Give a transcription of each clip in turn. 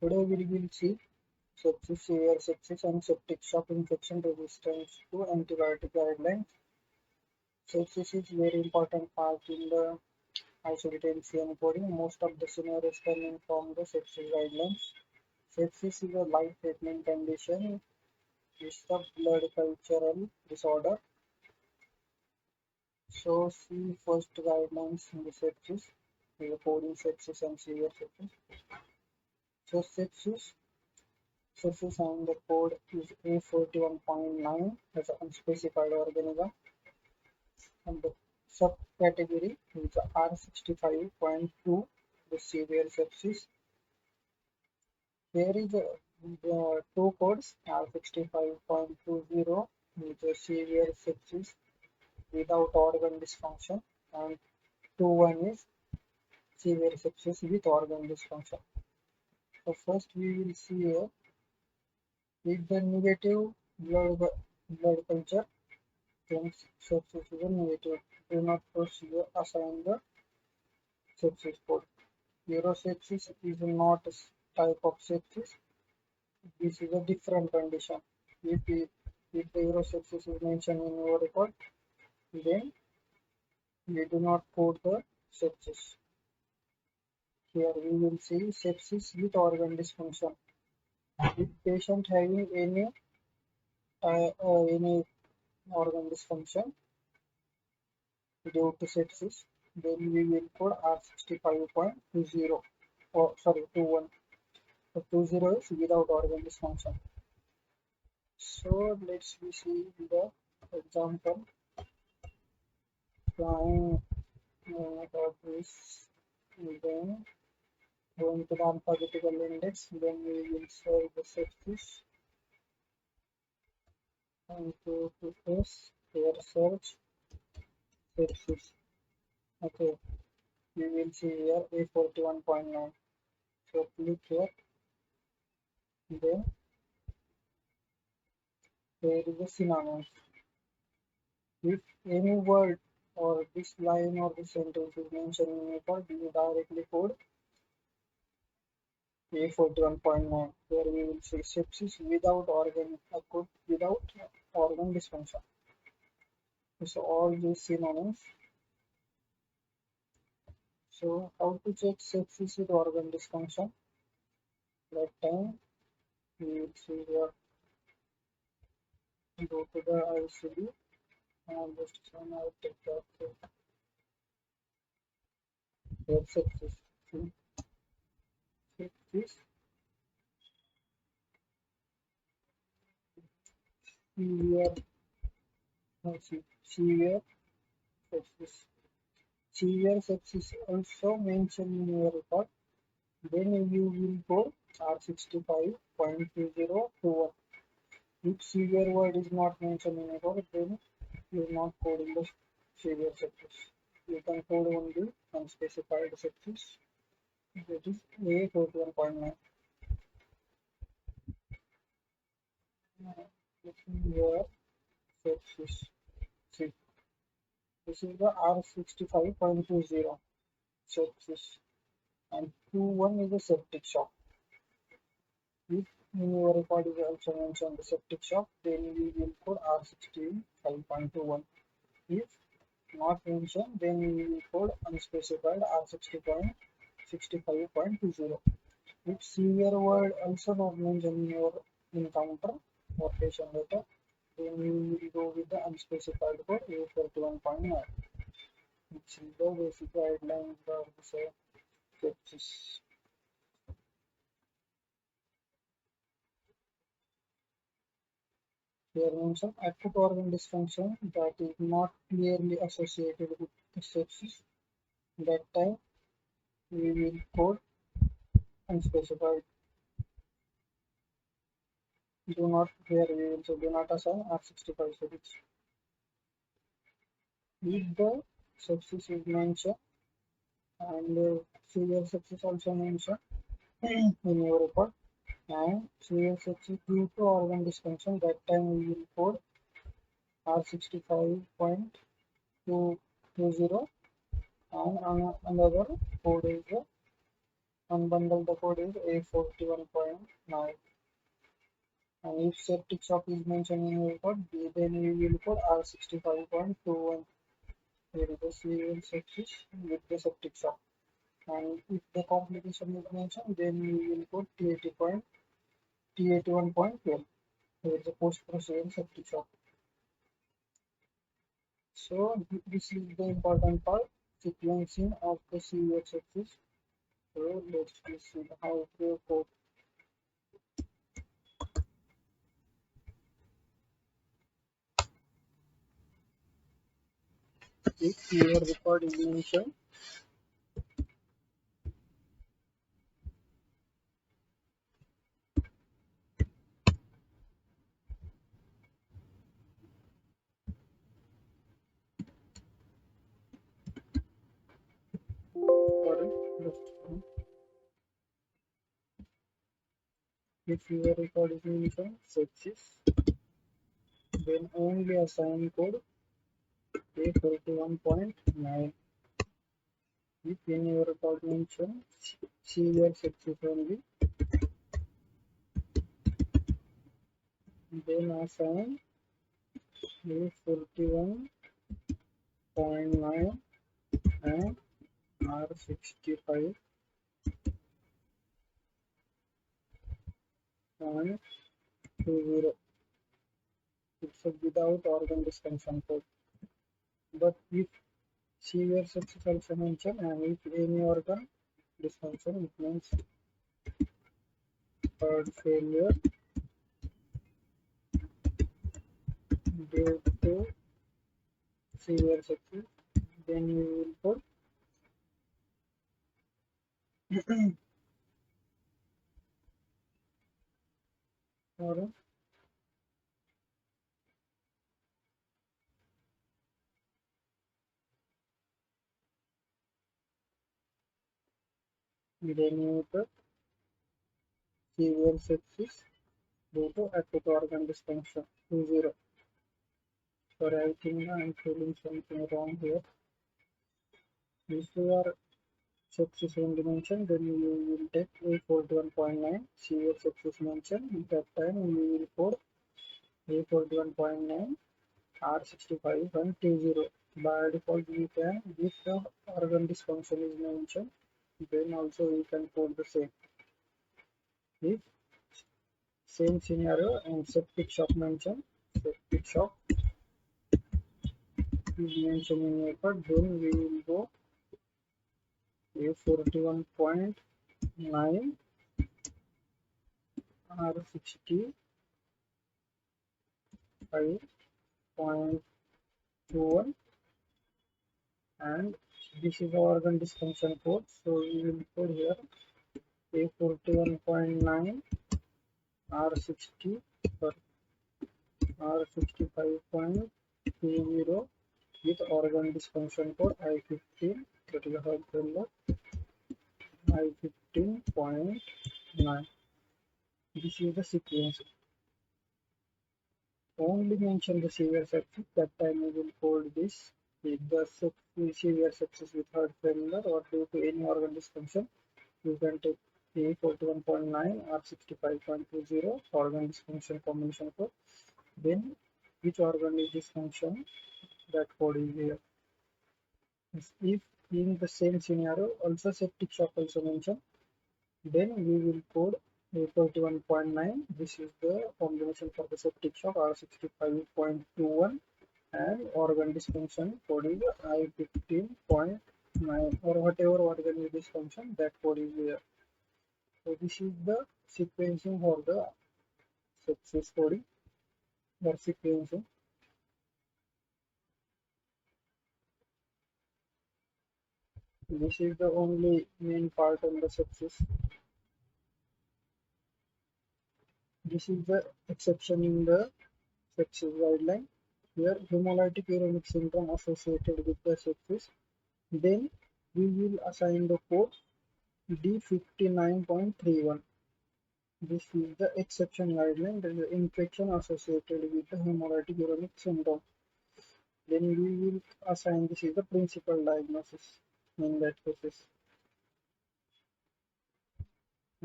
Today we will see sepsis, severe sepsis, and septic shock infection resistance to antibiotic guidelines. Sepsis is very important part in the ICD and coding. Most of the scenarios coming from the sepsis guidelines. Sepsis is a life-threatening condition. It's a blood cultural disorder. So see first guidelines in the sepsis, the coding sepsis and severe sepsis. So sepsis and the code is A41.9 as an unspecified organism, and the subcategory is R65.2, the severe sepsis. There is two codes, R65.20 is a severe sepsis without organ dysfunction, and 21 is severe sepsis with organ dysfunction. So first we will see here with the negative blood culture, then sepsis is a negative. Do not proceed assign the sepsis code. Urosepsis is not a type of sepsis. This is a different condition. If the urosepsis is mentioned in your record, then we do not code the sepsis. Here we will see sepsis with organ dysfunction. If patient having any organ dysfunction due to sepsis, then we will code R65.20 or sorry 21. So 20 is without organ dysfunction. So let's see the example. Trying about this, then going to the alphabetical index, then we will solve the sepsis and go to this here search sepsis. Okay, we will see here A41.9. So click here, then there is a synonyms. If any word or this line or this sentence is mentioned in a code, you directly code A41.9, where we will see sepsis without organ dysfunction. So all these synonyms. So how to check sepsis with organ dysfunction? That time we will see here, go to the ICD and just I'll take that sepsis. Sepsis severe severe sepsis. Severe sepsis also mentioned in your record. Then you will go R65.2021. If severe word is not mentioned in your record, then you are not coding the severe sepsis. You can code only unspecified sepsis. That is A41.9. Here sepsis. See, this is the R65.20 sepsis, and 21 is a septic shock. If in your record is also mentioned the septic shock, then we will code R65.21. If not mentioned, then we will code unspecified R60.65.20. If severe word also not mentioned in your encounter or patient letter, then we will go with the unspecified code A41.9. Which is the basic guidelines of the sepsis. Here mentioned acute organ dysfunction that is not clearly associated with the sepsis. That time we will code unspecified. Do not, here we will say do not assign R65 sepsis. If the sepsis is mentioned and severe sepsis also mentioned in your report, and severe sepsis due to organ dysfunction, that time we will code R65.220, and another code is Unbundle the code is A41.9. And if septic shock is mentioned in your code, then you will put R65.21. Here is the serial sepsis with the septic shock. And if the complication is mentioned, then you will put T81.12. Here is the post-procedure septic shock. So this is the important part, sequencing of the severe sepsis. So let's see how to code. If your record is mentioned, sorry, just if your record is mentioned sepsis, then only assign code A41.9. If in your record mentioned severe sepsis only, then assign A41.9 and R65.20. It's a without organ dysfunction code. But if severe sepsis also mentioned and if any organ dysfunction, it means heart failure due to severe sepsis, then you will put or then you put severe sepsis due to acute organ dysfunction 20. Sorry, I think I'm feeling something wrong here. If you are sepsis only mentioned, then you will take A41.9. Severe sepsis mentioned, that time you will put A41.9 R65 and T0. By default, we can, if the organ dysfunction is mentioned, then also we can put the same. If same scenario and septic shock mentioned, septic shock is mentioned in record, then we will go A41.9 R65.21, and this is the organ dysfunction code, so we will put here A41.9 R60 for R65.20 with organ dysfunction code I15, that is the heart failure I15.9. This is the sequence. Only mention the severe sepsis, that time we will code this. If the severe sepsis with heart failure or due to any organ dysfunction, you can take A41.9 or 65.20 organ dysfunction combination code. Then which organ is dysfunction, that code is here. If in the same scenario also septic shock also mentioned, then we will code A41.9. This is the combination for the septic shock R65.21, and organ dysfunction code is I15.9, or whatever organ is dysfunction, that code is here. So this is the sequencing for the sepsis coding or sequencing. This is the only main part on the sepsis. This is the exception in the sepsis guideline. Here, hemolytic uremic syndrome associated with the sepsis. Then we will assign the code D59.31. This is the exception guideline. There is an infection associated with the hemolytic uremic syndrome. Then we will assign this is the principal diagnosis in that cases.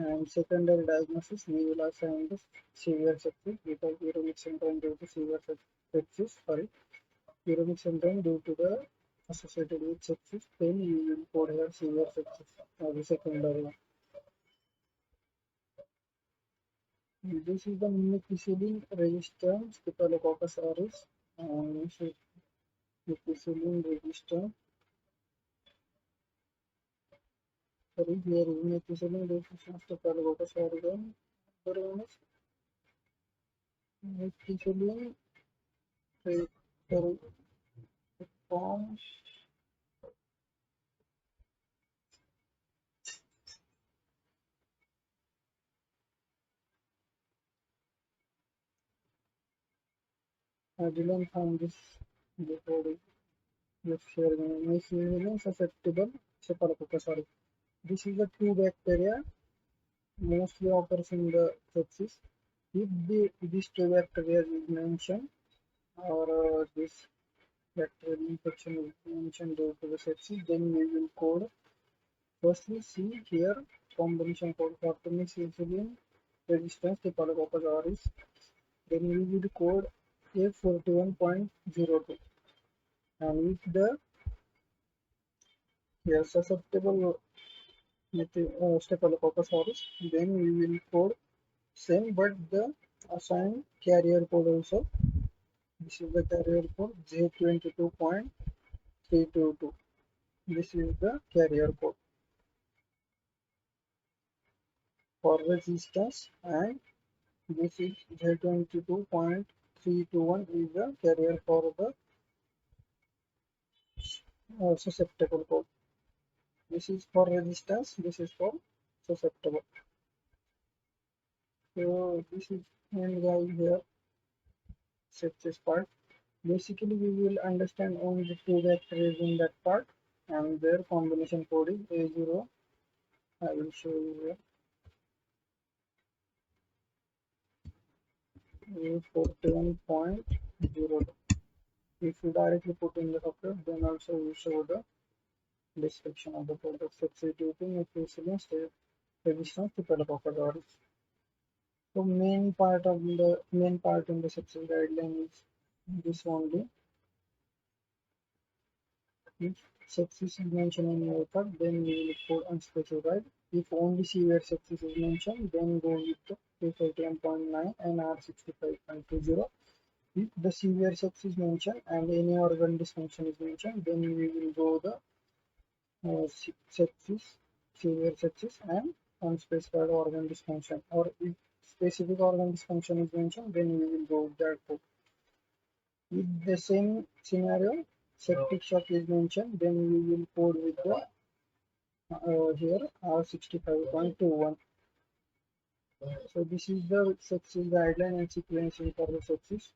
And secondary diagnosis, we will assign the severe sepsis because uremic syndrome due to severe sepsis, sorry, uremic syndrome due to the associated with sepsis, then we will code here severe sepsis as a secondary one. This is the methicillin resistant Staphylococcus aureus, and methicillin resistant. Sorry, here is methicillin resistant Staphylococcus aureus. Other one is methicillin form I didn't find this before this methicillin susceptible Staphylococcus aureus. This is the two bacteria mostly occurs in the sepsis. If these two bacteria is mentioned or this bacterial infection is mentioned due to the sepsis, then we will code. First we see here combination code for penicillin resistance Staphylococcus aureus. Then we will code A41.02. And if the here susceptible Staphylococcus aureus, then we will code same but the assigned carrier code also. This is the carrier code J22.322. This is the carrier code for resistance, and this is J22.321 is the carrier for the susceptible code. This is for resistance, this is for susceptible. So this is end guys here sepsis part. Basically we will understand only two bacteria in that part and their combination code is A0. I will show you here A41.0. If you directly put in the software, then also we show the description of the product substituting equivalent resistance to Staphylococcus aureus. So main part in the sepsis guideline is this only. If sepsis is mentioned in your part, then we will put unspecified. If only severe sepsis is mentioned, then go with the P41.9 and R65.20. If the severe sepsis is mentioned and any organ dysfunction is mentioned, then we will go the sepsis, severe sepsis, and unspecified organ dysfunction. Or if specific organ dysfunction is mentioned, then we will go with that code. If the same scenario, septic shock is mentioned, then we will code with the here R65.21. So this is the sepsis guideline and sequencing for the sepsis.